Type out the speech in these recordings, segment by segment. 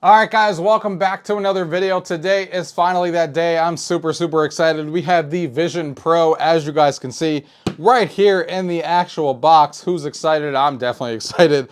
All right, guys, welcome back to another video. Today is finally that day. I'm super excited. We have the Vision Pro, as you guys can see, right here in the actual box. Who's excited? I'm definitely excited.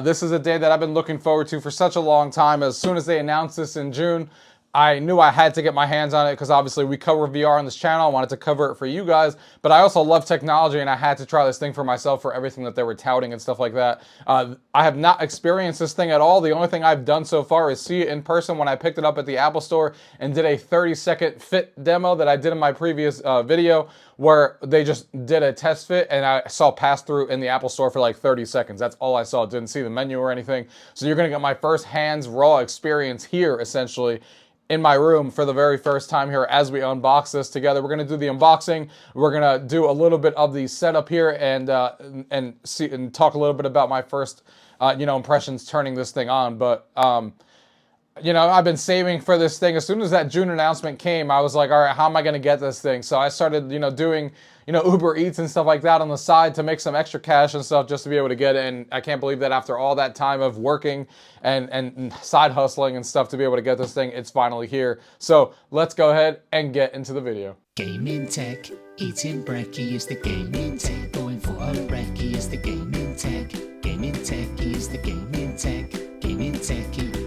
This is a day that I've been looking forward to for such a long time. As soon as they announced this in June, I knew I had to get my hands on it because obviously we cover VR on this channel. I wanted to cover it for you guys, but I also love technology and I had to try this thing for myself for everything that they were touting and stuff like that. I have not experienced this thing at all. The only thing I've done so far is see it in person when I picked it up at the Apple Store and did a 30-second fit demo that I did in my previous video where they just did a test fit and I saw pass through in the Apple Store for like 30 seconds. That's all I saw. Didn't see the menu or anything. So you're going to get my first hands raw experience here essentially in my room for the very first time here as we unbox this together. We're gonna do the unboxing. We're gonna do a little bit of the setup here and see and talk a little bit about my first impressions turning this thing on. But I've been saving for this thing. As soon as that June announcement came, I was like, all right, how am I going to get this thing? So I started, doing, Uber Eats and stuff like that on the side to make some extra cash and stuff just to be able to get it. And I can't believe that after all that time of working and side hustling and stuff to be able to get this thing, it's finally here. So let's go ahead and get into the video. Gaming tech, eating brekkie is the gaming tech. Going for a brekkie is the gaming tech. Gaming tech is the gaming tech. Gaming techie.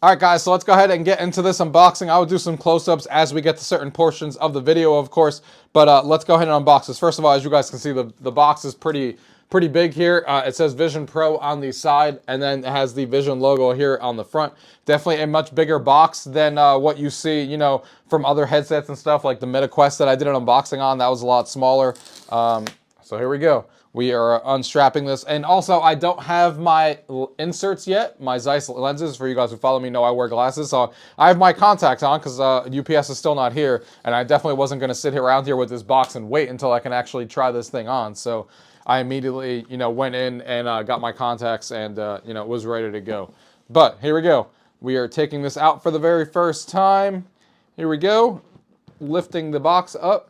All right, guys, so let's go ahead and get into this unboxing. I will do some close-ups as we get to certain portions of the video, of course, but let's go ahead and unbox this. First of all, as you guys can see, the box is pretty big here. It says Vision Pro on the side, and then it has the Vision logo here on the front. Definitely a much bigger box than what you see, from other headsets and stuff, like the Meta Quest that I did an unboxing on. That was a lot smaller. So here we go. We are unstrapping this. And also, I don't have my inserts yet, my Zeiss lenses. For you guys who follow me know I wear glasses. So I have my contacts on because UPS is still not here. And I definitely wasn't going to sit around here with this box and wait until I can actually try this thing on. So I immediately, went in and got my contacts and, was ready to go. But here we go. We are taking this out for the very first time. Here we go. Lifting the box up.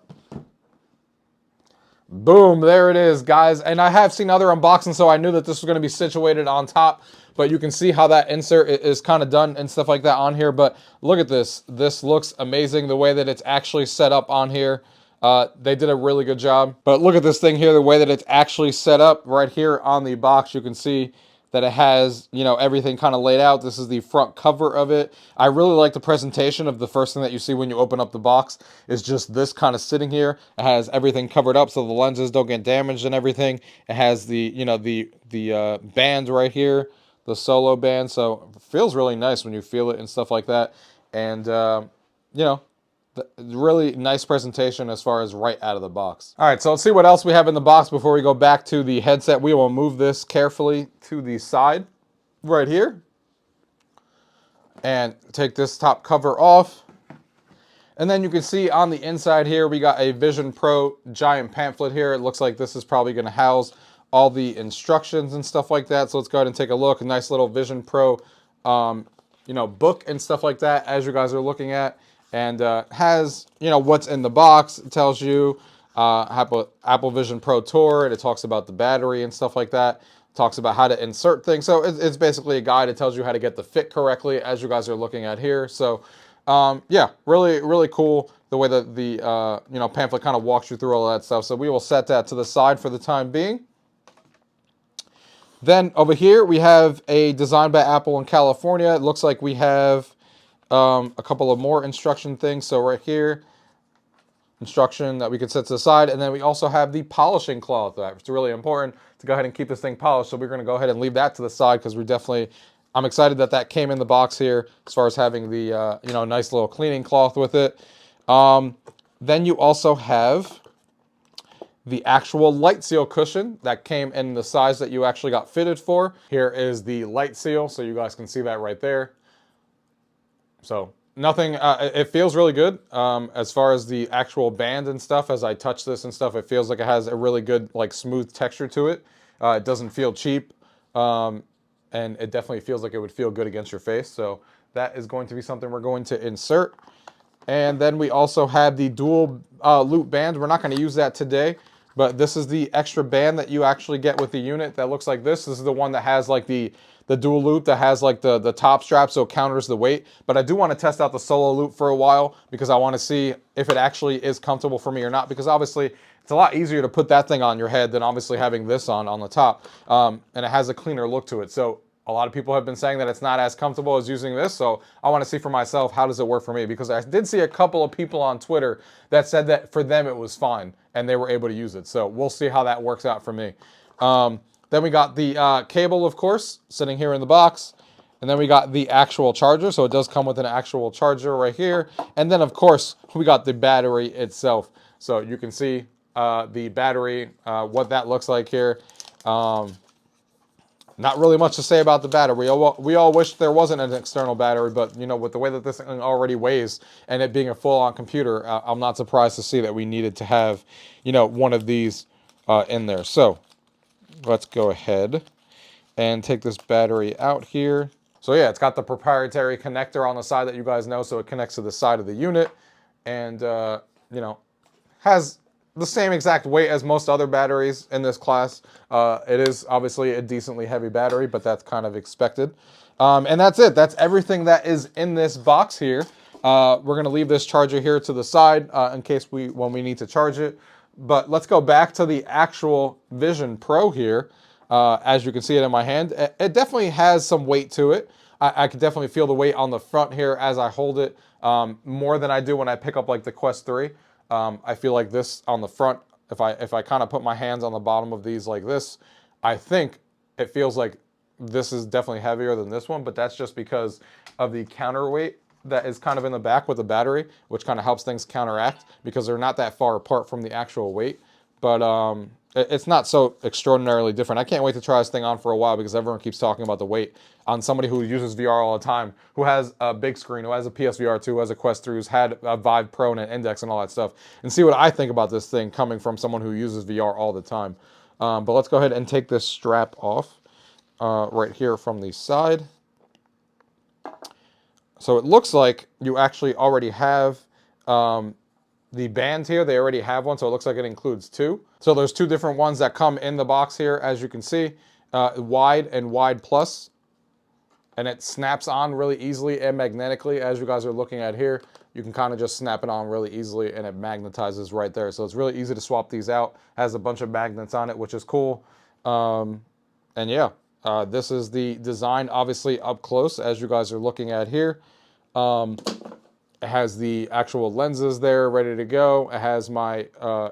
Boom, there it is, guys. And I have seen other unboxings, so I knew that this was going to be situated on top. But you can see how that insert is kind of done and stuff like that on here. But look at this. This looks amazing, the way that it's actually set up on here. They did a really good job. But look at this thing here, the way that it's actually set up right here on the box. You can see that it has, everything kind of laid out. This is the front cover of it. I really like the presentation of the first thing that you see when you open up the box is just this kind of sitting here. It has everything covered up so the lenses don't get damaged and everything. It has the, the band right here, the solo band. So it feels really nice when you feel it and stuff like that. And, really nice presentation as far as right out of the box. All right, so let's see what else we have in the box before we go back to the headset. We will move this carefully to the side right here and take this top cover off. And then you can see on the inside here, we got a Vision Pro giant pamphlet here. It looks like this is probably going to house all the instructions and stuff like that. So let's go ahead and take a look. A nice little Vision Pro, book and stuff like that as you guys are looking at. And has, what's in the box. It tells you Apple Vision Pro Tour, and it talks about the battery and stuff like that. It talks about how to insert things. So it's basically a guide. It tells you how to get the fit correctly, as you guys are looking at here. So, yeah, really cool the way that the, pamphlet kind of walks you through all of that stuff. So we will set that to the side for the time being. Then over here, we have a design by Apple in California. It looks like we have a couple of more instruction things. So right here, instruction that we could set to the side. And then we also have the polishing cloth. It's really important to go ahead and keep this thing polished. So we're going to go ahead and leave that to the side because I'm excited that that came in the box here as far as having the, nice little cleaning cloth with it. Then you also have the actual light seal cushion that came in the size that you actually got fitted for. Here is the light seal. So you guys can see that right there. So nothing, it feels really good as far as the actual band and stuff. As I touch this and stuff, it feels like it has a really good, like, smooth texture to it. It doesn't feel cheap, and it definitely feels like it would feel good against your face. So that is going to be something we're going to insert. And then we also have the dual loop band. We're not going to use that today. But this is the extra band that you actually get with the unit that looks like this. This is the one that has like the dual loop that has like the top strap, so it counters the weight. But I do want to test out the solo loop for a while because I want to see if it actually is comfortable for me or not, because obviously it's a lot easier to put that thing on your head than obviously having this on the top. And it has a cleaner look to it. So a lot of people have been saying that it's not as comfortable as using this, so I want to see for myself how does it work for me, because I did see a couple of people on Twitter that said that for them it was fine and they were able to use it. So we'll see how that works out for me. Then we got the cable, of course, sitting here in the box. And then we got the actual charger, so it does come with an actual charger right here. And then, of course, we got the battery itself. So you can see the battery, what that looks like here. Not really much to say about the battery. We all wish there wasn't an external battery, but you know, with the way that this thing already weighs and it being a full-on computer, I'm not surprised to see that we needed to have, you know, one of these in there. So let's go ahead and take this battery out here. So yeah, it's got the proprietary connector on the side that you guys know, so it connects to the side of the unit, and you know, has the same exact weight as most other batteries in this class. It is obviously a decently heavy battery, but that's kind of expected. And that's it. That's everything that is in this box here. We're going to leave this charger here to the side in case when we need to charge it. But let's go back to the actual Vision Pro here. As you can see it in my hand, it definitely has some weight to it. I can definitely feel the weight on the front here as I hold it, more than I do when I pick up like the Quest 3. I feel like this on the front, if I kind of put my hands on the bottom of these like this, I think it feels like this is definitely heavier than this one, but that's just because of the counterweight that is kind of in the back with the battery, which kind of helps things counteract because they're not that far apart from the actual weight. But it's not so extraordinarily different. I can't wait to try this thing on for a while because everyone keeps talking about the weight on somebody who uses VR all the time, who has a big screen, who has a PSVR 2, who has a Quest 3, who's had a Vive Pro and an Index and all that stuff, and see what I think about this thing coming from someone who uses VR all the time. But let's go ahead and take this strap off right here from the side. So it looks like you actually already have the band here. They already have one, so it looks like it includes two. So there's two different ones that come in the box here, as you can see, wide and wide plus. And it snaps on really easily and magnetically, as you guys are looking at here. You can kind of just snap it on really easily and it magnetizes right there. So it's really easy to swap these out. Has a bunch of magnets on it, which is cool. And yeah, this is the design, obviously up close, as you guys are looking at here. It has the actual lenses there ready to go. It has my,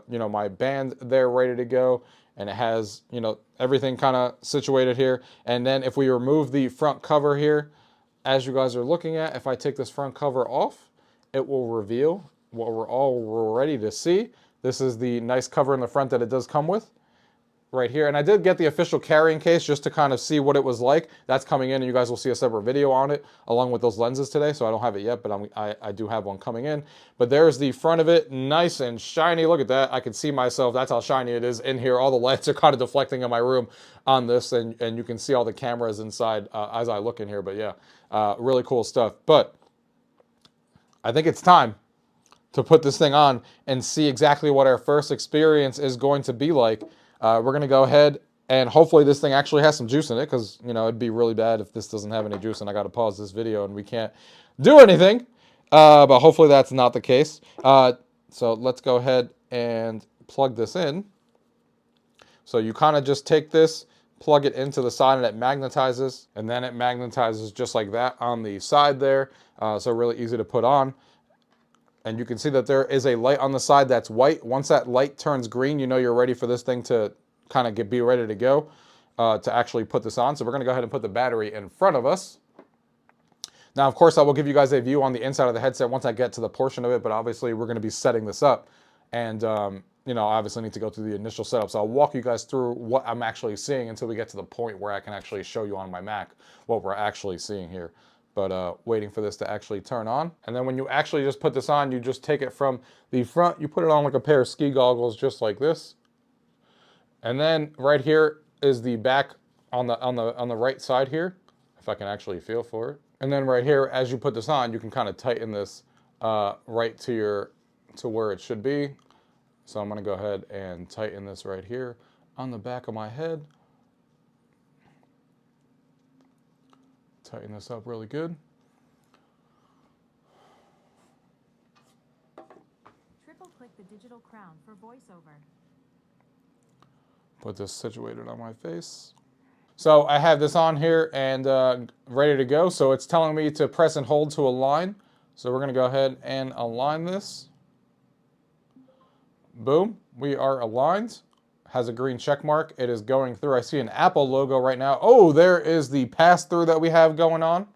you know, my band there ready to go. And it has, you know, everything kind of situated here. And then if we remove the front cover here, as you guys are looking at, if I take this front cover off, it will reveal what we're all ready to see. This is the nice cover in the front that it does come with right here. And I did get the official carrying case just to kind of see what it was like. That's coming in, and you guys will see a separate video on it along with those lenses today. So I don't have it yet, but I do have one coming in. But there's the front of it, nice and shiny. Look at that. I can see myself. That's how shiny it is in here. All the lights are kind of deflecting in my room on this, and you can see all the cameras inside as I look in here. But yeah, really cool stuff. But I think it's time to put this thing on and see exactly what our first experience is going to be like. We're going to go ahead and hopefully this thing actually has some juice in it, because, you know, it'd be really bad if this doesn't have any juice and I got to pause this video and we can't do anything. But hopefully that's not the case. So let's go ahead and plug this in. So you kind of just take this, plug it into the side, and it magnetizes, and then it magnetizes just like that on the side there. So really easy to put on. And you can see that there is a light on the side that's white. Once that light turns green, you know you're ready for this thing to kind of be ready to go to actually put this on. So we're going to go ahead and put the battery in front of us. Now, of course, I will give you guys a view on the inside of the headset once I get to the portion of it, but obviously we're going to be setting this up. And, you know, I obviously need to go through the initial setup. So I'll walk you guys through what I'm actually seeing until we get to the point where I can actually show you on my Mac what we're actually seeing here. But waiting for this to actually turn on. And then when you actually just put this on, you just take it from the front, you put it on like a pair of ski goggles, just like this. And then right here is the back on the right side here, if I can actually feel for it. And then right here, as you put this on, you can kind of tighten this right to where it should be. So I'm going to go ahead and tighten this right here on the back of my head. Tighten this up really good. Triple click the digital crown for voiceover. Put this situated on my face. So I have this on here and ready to go. So it's telling me to press and hold to align. So we're going to go ahead and align this. Boom, we are aligned. Has a green check mark. It is going through. I see an Apple logo right now. Oh, there is the pass-through that we have going on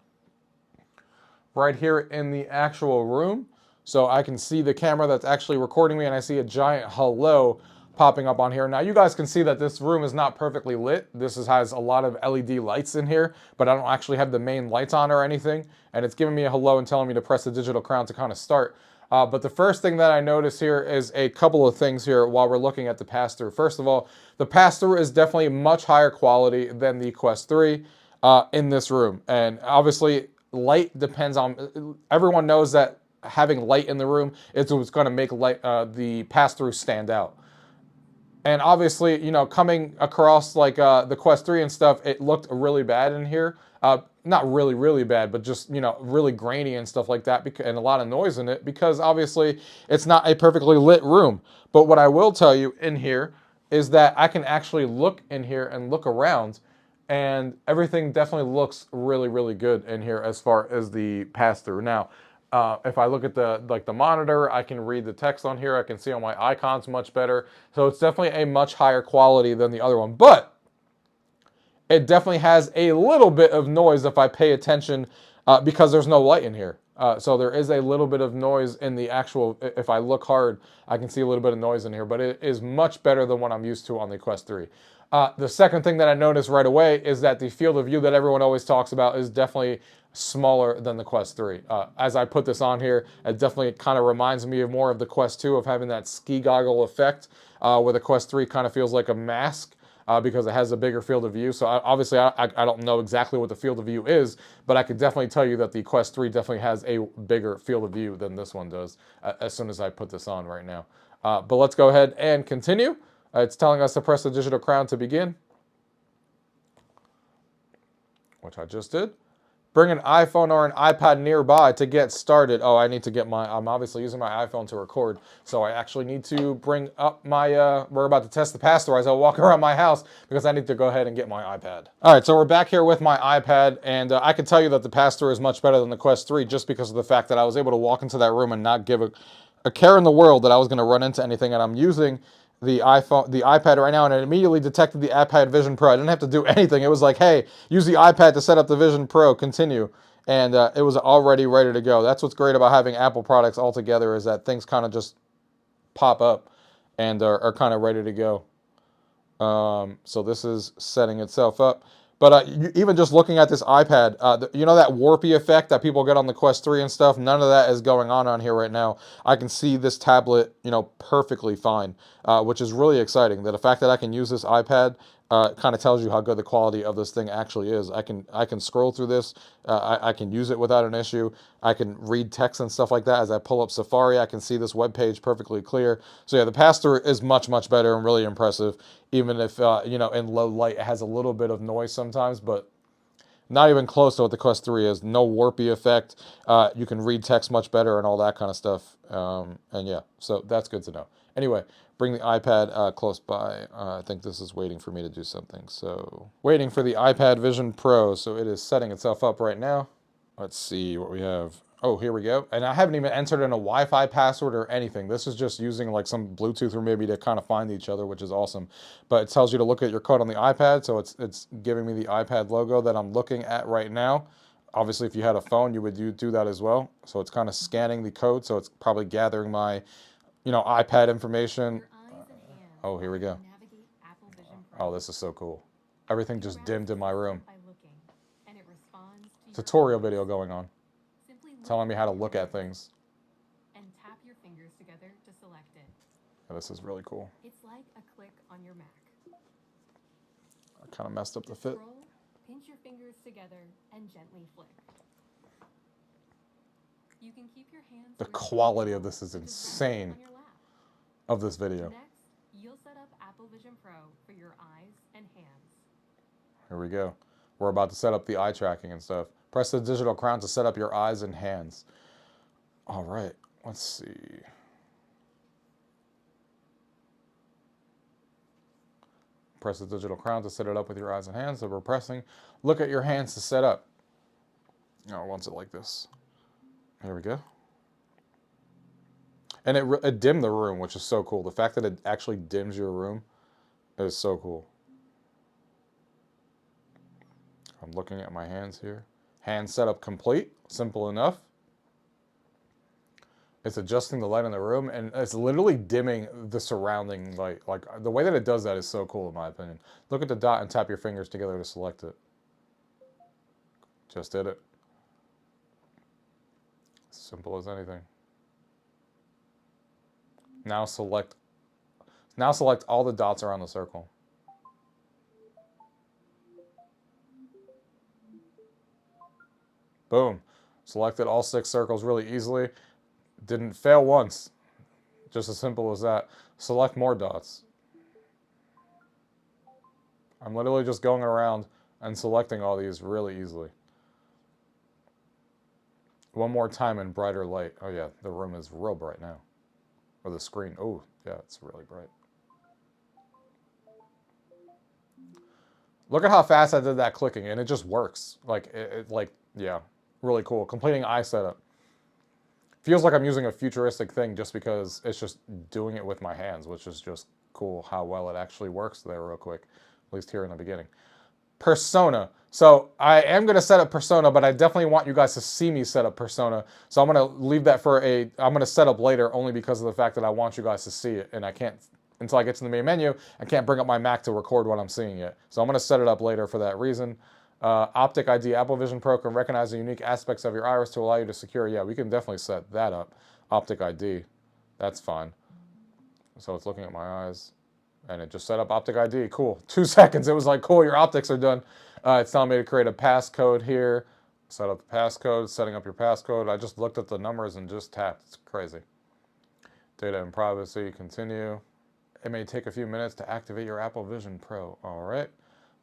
right here in the actual room. So I can see the camera that's actually recording me, and I see a giant hello popping up on here. Now you guys can see that this room is not perfectly lit. This has a lot of LED lights in here, but I don't actually have the main lights on or anything. And it's giving me a hello and telling me to press the digital crown to kind of start. But the first thing that I notice here is a couple of things here while we're looking at the pass-through. First of all, the pass-through is definitely much higher quality than the Quest 3 in this room. And obviously, light depends on, everyone knows that having light in the room is what's going to make light, the pass-through stand out. And obviously, you know, coming across like the Quest 3 and stuff, it looked really bad in here. Not really, really bad, but just, you know, really grainy and stuff like that, and a lot of noise in it because obviously it's not a perfectly lit room. But what I will tell you in here is that I can actually look in here and look around, and everything definitely looks really, really good in here as far as the pass-through. Now, if I look at the monitor, I can read the text on here. I can see all my icons much better. So it's definitely a much higher quality than the other one. But it definitely has a little bit of noise if I pay attention because there's no light in here. So there is a little bit of noise in the actual, if I look hard, I can see a little bit of noise in here, but it is much better than what I'm used to on the Quest 3. The second thing that I noticed right away is that the field of view that everyone always talks about is definitely smaller than the Quest 3. As I put this on here, it definitely kind of reminds me of more of the Quest 2 of having that ski goggle effect, where the Quest 3 kind of feels like a mask. Because it has a bigger field of view. So obviously I don't know exactly what the field of view is, but I can definitely tell you that the Quest 3 definitely has a bigger field of view than this one does as soon as I put this on right now. But let's go ahead and continue. It's telling us to press the digital crown to begin, which I just did. Bring an iPhone or an iPad nearby to get started. Oh, I need to get I'm obviously using my iPhone to record, so I actually need to bring up my, we're about to test the pass-through as I walk around my house because I need to go ahead and get my iPad. All right, so we're back here with my iPad, and I can tell you that the pass-through is much better than the Quest 3 just because of the fact that I was able to walk into that room and not give a care in the world that I was going to run into anything, and I'm using the iPad right now, and it immediately detected the iPad Vision Pro. I didn't have to do anything. It was like, hey, use the iPad to set up the Vision Pro, continue. And it was already ready to go. That's what's great about having Apple products all together is that things kind of just pop up and are kind of ready to go. So this is setting itself up. But even just looking at this iPad, you know that warpy effect that people get on the Quest 3 and stuff? None of that is going on here right now. I can see this tablet, you know, perfectly fine, which is really exciting. That the fact that I can use this iPad kind of tells you how good the quality of this thing actually is. I can scroll through this. I can use it without an issue. I can read text and stuff like that. As I pull up Safari, I can see this web page perfectly clear. So yeah, the pass-through is much, much better and really impressive, even if, you know, in low light, it has a little bit of noise sometimes, but not even close to what the Quest 3 is. No warpy effect. You can read text much better and all that kind of stuff. And yeah, so that's good to know. Anyway, bring the iPad close by. I think this is waiting for me to do something. So waiting for the iPad Vision Pro. So it is setting itself up right now. Let's see what we have. Oh, here we go. And I haven't even entered in a Wi-Fi password or anything. This is just using like some Bluetooth or maybe to kind of find each other, which is awesome. But it tells you to look at your code on the iPad. So it's giving me the iPad logo that I'm looking at right now. Obviously, if you had a phone, you would do that as well. So it's kind of scanning the code. So it's probably gathering my, you know, iPad information. Oh, here we go. Oh, this is so cool. Everything just dimmed in my room. Tutorial video going on. Telling me how to look at things. And tap your fingers together to select it. Yeah, this is really cool. It's like a click on your Mac. I kind of messed up the fit. Scroll, pinch your fingers together, and gently flick. You can keep your hands. The quality of this is insane. of this video. Next, you'll set up Apple Vision Pro for your eyes and hands. Here we go. We're about to set up the eye tracking and stuff. Press the digital crown to set up your eyes and hands. All right, let's see. Press the digital crown to set it up with your eyes and hands. So we're pressing. Look at your hands to set up. Oh, I want it like this. Here we go. And it dimmed the room, which is so cool. The fact that it actually dims your room is so cool. I'm looking at my hands here. Hand setup complete. Simple enough. It's adjusting the light in the room, and it's literally dimming the surrounding light. Like, the way that it does that is so cool, in my opinion. Look at the dot and tap your fingers together to select it. Just did it. Simple as anything. Now select all the dots around the circle. Boom. Selected all 6 circles really easily. Didn't fail once. Just as simple as that. Select more dots. I'm literally just going around and selecting all these really easily. One more time in brighter light. Oh yeah, the room is real bright now. Or the screen. Oh, yeah, it's really bright. Look at how fast I did that clicking, and it just works. Like, yeah, really cool. Completing eye setup. Feels like I'm using a futuristic thing just because it's just doing it with my hands, which is just cool how well it actually works there real quick, at least here in the beginning. Persona. So I am going to set up Persona, but I definitely want you guys to see me set up Persona. So I'm going to leave that I'm going to set up later only because of the fact that I want you guys to see it. And I can't, until I get to the main menu, I can't bring up my Mac to record what I'm seeing yet. So I'm going to set it up later for that reason. Optic ID, Apple Vision Pro can recognize the unique aspects of your iris to allow you to secure. Yeah, we can definitely set that up. Optic ID, that's fine. So it's looking at my eyes, and it just set up Optic ID. Cool. 2 seconds. It was like, cool, your optics are done. It's telling me to create a passcode here. Set up the passcode, setting up your passcode. I just looked at the numbers and just tapped. It's crazy. Data and privacy, continue. It may take a few minutes to activate your Apple Vision Pro. All right.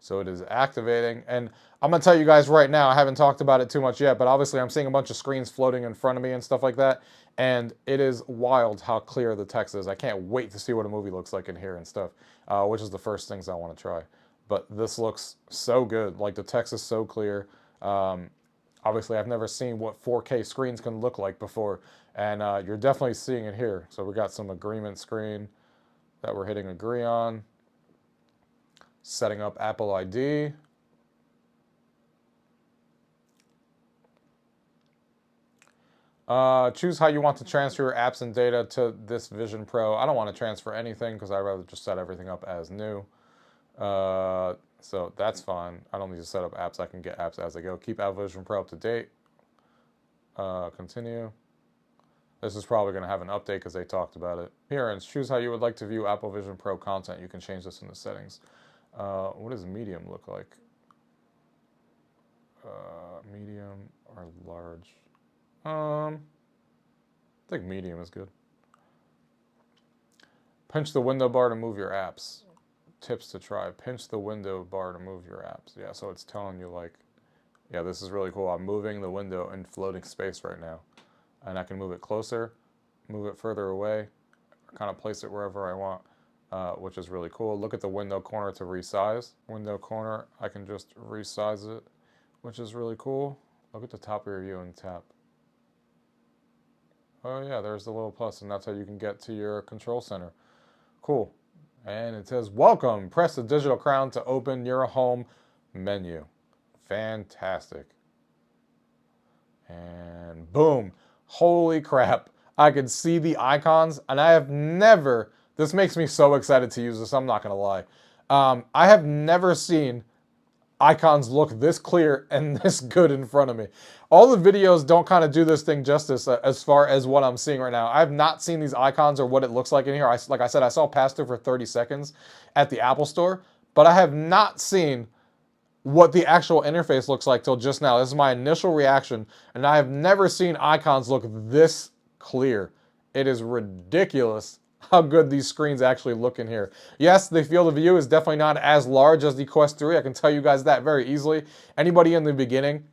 So it is activating, and I'm going to tell you guys right now, I haven't talked about it too much yet, but obviously I'm seeing a bunch of screens floating in front of me and stuff like that, and it is wild how clear the text is. I can't wait to see what a movie looks like in here and stuff, which is the first things I want to try. But this looks so good. Like, the text is so clear. Obviously, I've never seen what 4K screens can look like before, and you're definitely seeing it here. So we got some agreement screen that we're hitting agree on. Setting up Apple ID. Choose how you want to transfer your apps and data to this Vision Pro. I don't want to transfer anything because I'd rather just set everything up as new. So that's fine. I don't need to set up apps. I can get apps as I go. Keep Apple Vision Pro up to date. Continue. This is probably going to have an update because they talked about it. Appearance. Choose how you would like to view Apple Vision Pro content. You can change this in the settings. What does medium look like? Medium or large? I think medium is good. Pinch the window bar to move your apps. Tips to try. Pinch the window bar to move your apps. Yeah, so it's telling you, like, yeah, this is really cool. I'm moving the window in floating space right now. And I can move it closer, move it further away, or kind of place it wherever I want. Which is really cool. Look at the window corner to resize. Window corner, I can just resize it, which is really cool. Look at the top of your view and tap. Oh yeah, there's the little plus, and that's how you can get to your control center. Cool. And it says, welcome. Press the digital crown to open your home menu. Fantastic. And boom. Holy crap. I can see the icons, and I have never... This makes me so excited to use this, I'm not going to lie. I have never seen icons look this clear and this good in front of me. All the videos don't kind of do this thing justice as far as what I'm seeing right now. I have not seen these icons or what it looks like in here. Like I said, I saw pass through for 30 seconds at the Apple Store, but I have not seen what the actual interface looks like till just now. This is my initial reaction, and I have never seen icons look this clear. It is ridiculous how good these screens actually look in here. Yes, the field of view is definitely not as large as the Quest 3. I can tell you guys that very easily. Anybody in the beginning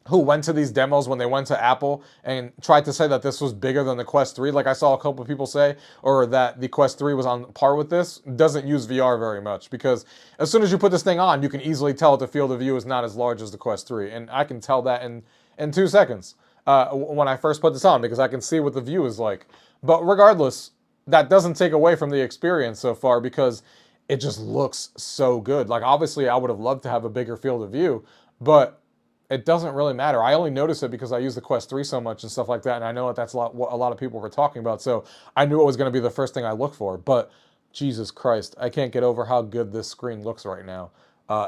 who went to these demos when they went to Apple and tried to say that this was bigger than the Quest 3, like I saw a couple of people say, or that the Quest 3 was on par with this, doesn't use VR very much, because as soon as you put this thing on, you can easily tell that the field of view is not as large as the Quest 3, and I can tell that in 2 seconds when I first put this on, because I can see what the view is like. But regardless, that doesn't take away from the experience so far, because it just looks so good. Like, obviously, I would have loved to have a bigger field of view, but it doesn't really matter. I only noticed it because I use the Quest 3 so much and stuff like that, and I know that that's what a lot of people were talking about, so I knew it was going to be the first thing I look for. But Jesus Christ, I can't get over how good this screen looks right now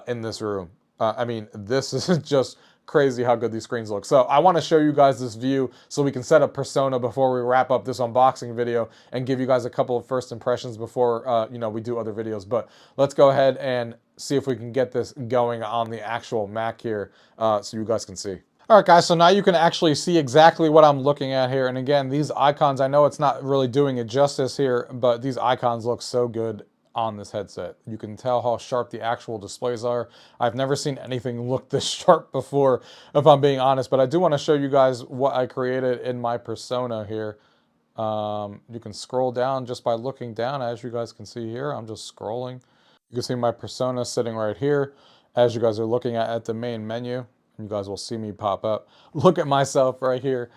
in this room. I mean, this is just crazy how good these screens look. So I want to show you guys this view so we can set up Persona before we wrap up this unboxing video and give you guys a couple of first impressions before we do other videos. But let's go ahead and see if we can get this going on the actual Mac here so you guys can see. All right, guys, so now you can actually see exactly what I'm looking at here. And again, these icons, I know it's not really doing it justice here, but these icons look so good on this headset. You can tell how sharp the actual displays are. I've never seen anything look this sharp before, if I'm being honest, but I do want to show you guys what I created in my Persona here. You can scroll down just by looking down, as you guys can see here. I'm just scrolling. You can see my Persona sitting right here, as you guys are looking at the main menu. You guys will see me pop up. Look at myself right here.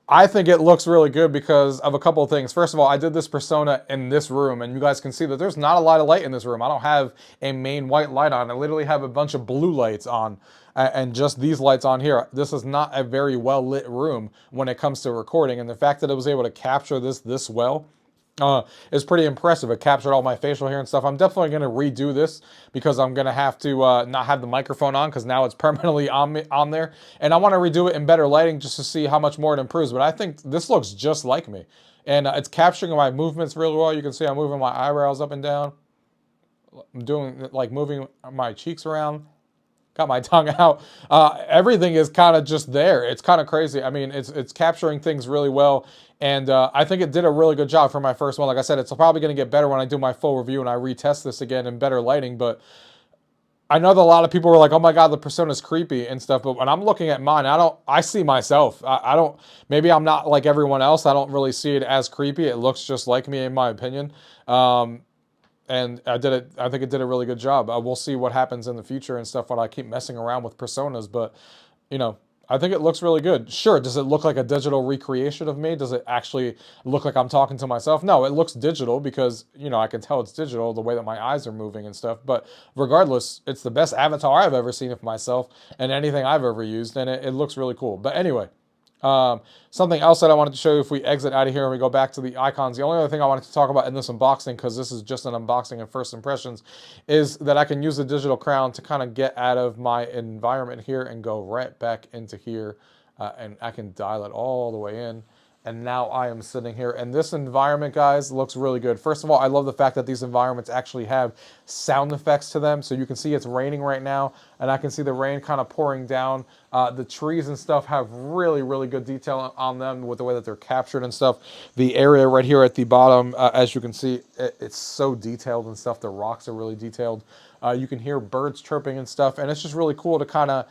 I think it looks really good because of a couple of things. First of all, I did this Persona in this room, and you guys can see that there's not a lot of light in this room. I don't have a main white light on. I literally have a bunch of blue lights on, and just these lights on here. This is not a very well lit room when it comes to recording, and the fact that it was able to capture this well is pretty impressive. It captured all my facial hair and stuff. I'm definitely going to redo this because I'm going to have to not have the microphone on because now it's permanently on there. And I want to redo it in better lighting just to see how much more it improves. But I think this looks just like me. And it's capturing my movements really well. You can see I'm moving my eyebrows up and down. I'm doing, like, moving my cheeks around. Got my tongue out. Everything is kind of just there. It's kind of crazy. I mean, it's capturing things really well. And I think it did a really good job for my first one. Like I said, it's probably going to get better when I do my full review and I retest this again in better lighting. But I know that a lot of people were like, oh my God, the Persona's creepy and stuff. But when I'm looking at mine, I see myself. I don't, maybe I'm not like everyone else. I don't really see it as creepy. It looks just like me, in my opinion. And I think it did a really good job. We'll see what happens in the future and stuff when I keep messing around with Personas. But, I think it looks really good. Sure, does it look like a digital recreation of me? Does it actually look like I'm talking to myself? No, it looks digital because, I can tell it's digital, the way that my eyes are moving and stuff. But regardless, it's the best avatar I've ever seen of myself and anything I've ever used. And it looks really cool. But anyway. Something else that I wanted to show you if we exit out of here and we go back to the icons. The only other thing I wanted to talk about in this unboxing, because this is just an unboxing and first impressions, is that I can use the digital crown to kind of get out of my environment here and go right back into here, and I can dial it all the way in. And now I am sitting here, and this environment, guys, looks really good. First of all, I love the fact that these environments actually have sound effects to them. So you can see it's raining right now, and I can see the rain kind of pouring down. The trees and stuff have really, really good detail on them with the way that they're captured and stuff. The area right here at the bottom, as you can see, it's so detailed and stuff. The rocks are really detailed. You can hear birds chirping and stuff, and it's just really cool to kind of,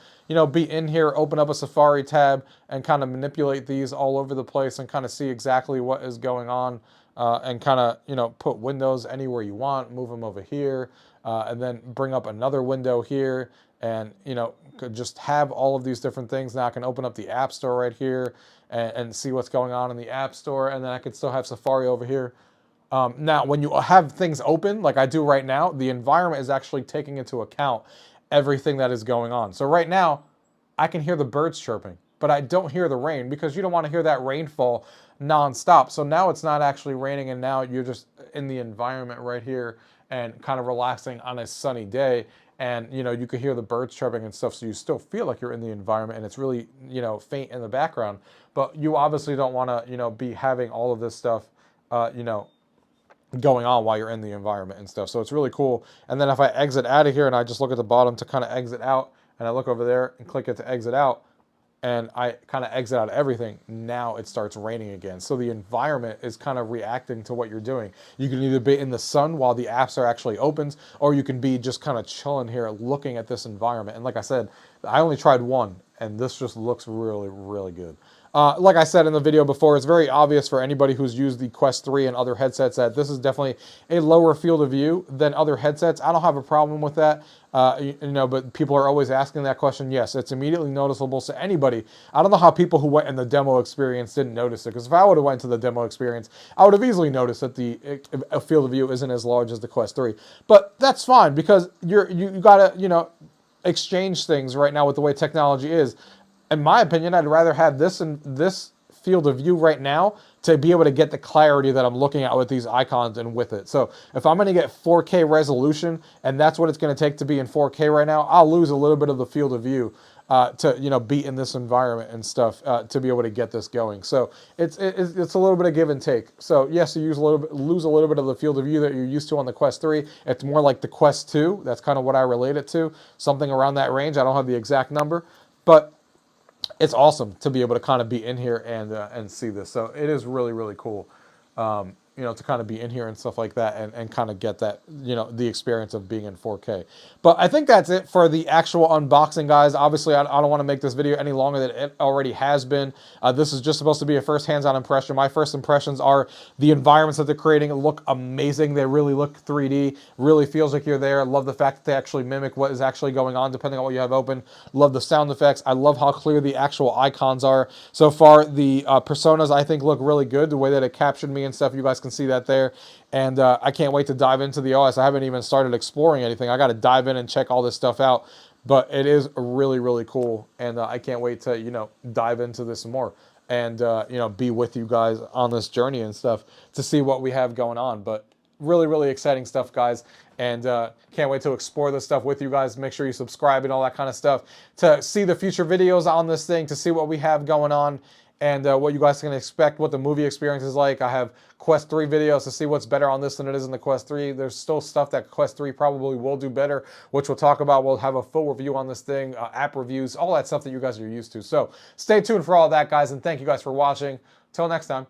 be in here, open up a Safari tab, and kind of manipulate these all over the place and kind of see exactly what is going on, and kind of, put windows anywhere you want, move them over here, and then bring up another window here, and, could just have all of these different things. Now I can open up the App Store right here and see what's going on in the App Store, and then I could still have Safari over here. Now, when you have things open, like I do right now, the environment is actually taking into account everything that is going on. So right now, I can hear the birds chirping, but I don't hear the rain because you don't want to hear that rainfall nonstop. So now it's not actually raining, and now you're just in the environment right here and kind of relaxing on a sunny day. And, you can hear the birds chirping and stuff, so you still feel like you're in the environment, and it's really, faint in the background. But you obviously don't want to, be having all of this stuff, going on while you're in the environment and stuff. So it's really cool. And then if I exit out of here and I just look at the bottom to kind of exit out, and I look over there and click it to exit out, and I kind of exit out of everything, now it starts raining again. So the environment is kind of reacting to what you're doing. You can either be in the sun while the apps are actually opened, or you can be just kind of chilling here looking at this environment. And like I said, I only tried one, and this just looks really, really good. Like I said in the video before, it's very obvious for anybody who's used the Quest 3 and other headsets that this is definitely a lower field of view than other headsets. I don't have a problem with that, but people are always asking that question. Yes, it's immediately noticeable to anybody. I don't know how people who went in the demo experience didn't notice it, because if I would have went to the demo experience, I would have easily noticed that the field of view isn't as large as the Quest 3. But that's fine, because you gotta, exchange things right now with the way technology is. In my opinion, I'd rather have this and this field of view right now to be able to get the clarity that I'm looking at with these icons and with it. So if I'm going to get 4K resolution, and that's what it's going to take to be in 4K right now, I'll lose a little bit of the field of view to be in this environment and stuff to be able to get this going. So it's a little bit of give and take. So yes, you lose a little bit of the field of view that you're used to on the Quest 3. It's more like the Quest 2. That's kind of what I relate it to, something around that range. I don't have the exact number, but it's awesome to be able to kind of be in here and see this. So it is really, really cool, to kind of be in here and stuff like that and kind of get that, the experience of being in 4K. But I think that's it for the actual unboxing, guys. Obviously, I don't want to make this video any longer than it already has been. This is just supposed to be a first hands-on impression. My first impressions are the environments that they're creating look amazing. They really look 3D. Really feels like you're there. I love the fact that they actually mimic what is actually going on depending on what you have open. Love the sound effects. I love how clear the actual icons are. So far, the personas, I think, look really good. The way that it captured me and stuff, you guys can see that there. And I can't wait to dive into the OS. I haven't even started exploring anything. I got to dive in and check all this stuff out. But it is really, really cool. And I can't wait to, dive into this more. And, be with you guys on this journey and stuff to see what we have going on. But really, really exciting stuff, guys. And can't wait to explore this stuff with you guys. Make sure you subscribe and all that kind of stuff to see the future videos on this thing, to see what we have going on and what you guys can expect, what the movie experience is like. I have Quest 3 videos to see what's better on this than it is in the Quest 3. There's still stuff that Quest 3 probably will do better, which we'll talk about. We'll have a full review on this thing, app reviews, all that stuff that you guys are used to. So stay tuned for all that, guys, and thank you guys for watching. Till next time.